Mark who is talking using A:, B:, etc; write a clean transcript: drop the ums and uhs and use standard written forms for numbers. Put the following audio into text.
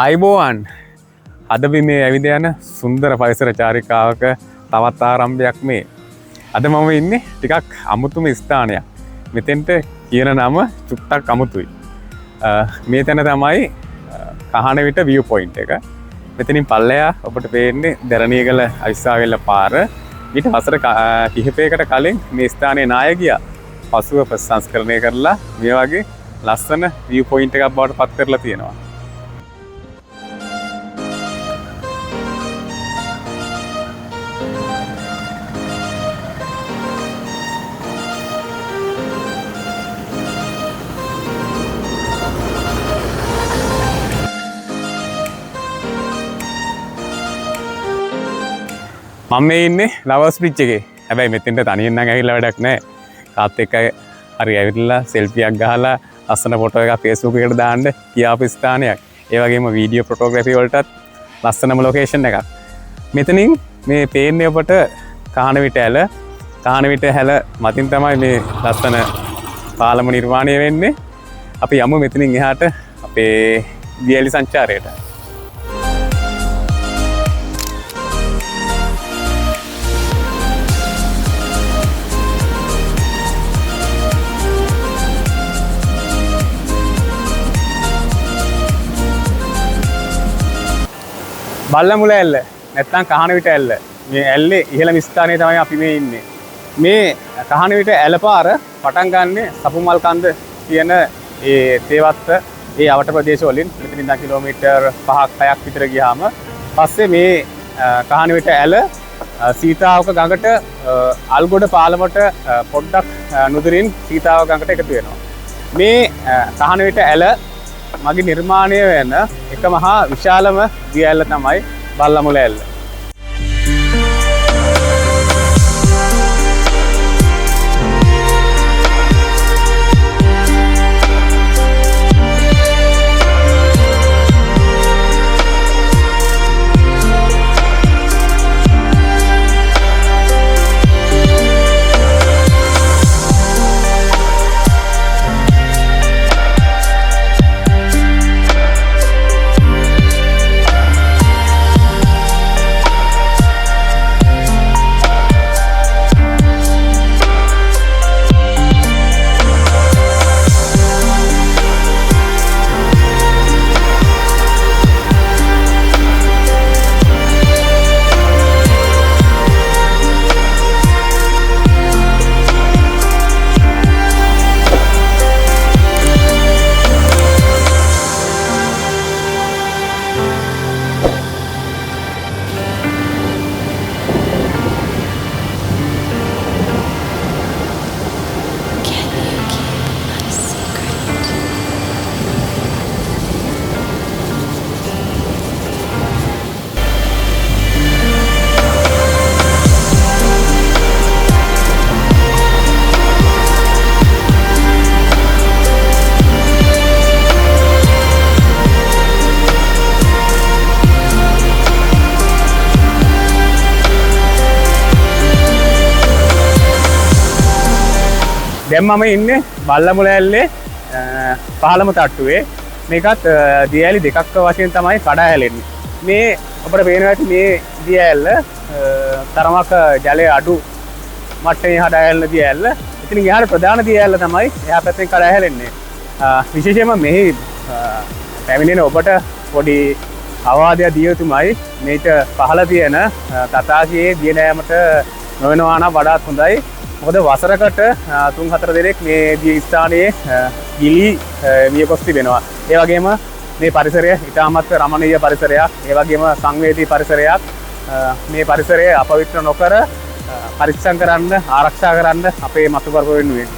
A: අයිබෝවන් අද මේ ඇවිද යන සුන්දර පරිසර චාරිකාවක තවත් ආරම්භයක් මේ. අද මම ඉන්නේ ටිකක් අමුතුම ස්ථානයක්. මෙතෙන්ට කියන නම චුට්ටක් අමුතුයි. මේ තැන තමයි කහනවිට view point එක. මෙතනින් පල්ලෙහා ඔබට පේන්නේ දැරණියගල අවිස්සාවෙල්ල පාර. ඊට වසර කිහිපයකට කලින් මේ ස්ථානයේ නායකයා පසුව ප්‍රසංස්කරණය කරලා මේ වගේ ලස්සන view point එකක් බවට පත් කරලා තියෙනවා. මම මේ ඉන්නේ ලවර්ස් බ්‍රිජ් එකේ. හැබැයි මෙතෙන්ට තනියෙන් නම් ඇවිල්ලා වැඩක් නැහැ. කාත් එක්ක හරි ඇවිල්ලා සෙල්ෆියක් ගහලා ලස්සන ෆොටෝ එකක් Facebook එකට දාන්න කියාපු ස්ථානයක්. ඒ වගේම වීඩියෝ ෆොටෝග්‍රැෆි වලටත් ලස්සනම ලොකේෂන් එකක්. මෙතනින් මේ පේන්නේ ඔබට කහනවිට ඇල. කහනවිට ඇල මතින් තමයි මේ ලස්සන පාලම නිර්මාණය වෙන්නේ. අපි යමු මෙතනින් එහාට අපේ දියැලි සංචාරයට. බල්ලමුල ඇල්ල නැත්නම් කහනවිට ඇල්ල. මේ ඇල්ලේ ඉහළම ස්ථානයේ තමයි අපි මේ ඉන්නේ. මේ කහනවිට ඇල්ල පාර පටන් ගන්නෙ සපුමල් කන්ද කියන ඒ තේවත්ත ඒ අවට ප්‍රදේශ වලින් මෙතනින් ඉඳන් කිලෝමීටර් 5ක් 6ක් විතර ගියාම පස්සේ මේ කහනවිට ඇල්ල සීතාවක ගඟට අල්ගොඩ පාලමට පොඩ්ඩක් නුදුරින් සීතාවක ගඟට එකතු වෙනවා. මේ කහනවිට ඇල්ල මගේ නිර්මාණය වෙන එක මහා විශාලම දිය ඇල්ල තමයි බල්ලමුල ඇල්ල. දැන් මම ඉන්නේ බල්ලමුල ඇල්ලේ පහළම තට්ටුවේ. මේකත් දිය ඇලි දෙකක් වශයෙන් තමයි කඩා හැලෙන්නේ. මේ අපිට පේනවා ඇති මේ දිය ඇල්ල තරමක ජලය අඩු මට්ටමේ කඩා හැලෙන දිය ඇල්ල. ඉතින් ඊහාට ප්‍රධාන දිය ඇල්ල තමයි එහා පැත්තෙන් කඩා හැලෙන්නේ. විශේෂයෙන්ම මෙහි පැමිණෙන ඔබට පොඩි අවවාදයක් දිය යුතුමයි. මේක පහළ තියෙන තතාසියේ දිය නෑමට නොවෙනවා නම් වඩාත් හොඳයි. මොකද වසරකට 3-4 දෙනෙක් මේ දිය ස්ථානයේ ගිලී මිය ගොස් තිබෙනවා. ඒ වගේම මේ පරිසරය ඉතාමත් රමණීය පරිසරයක්. ඒ වගේම සංවේදී පරිසරයක්. මේ පරිසරය අපවිත්‍ර නොකර පරිස්සම් කරන්න, ආරක්ෂා කරන්න අපේ මතු කරපු වෙනුවෙන්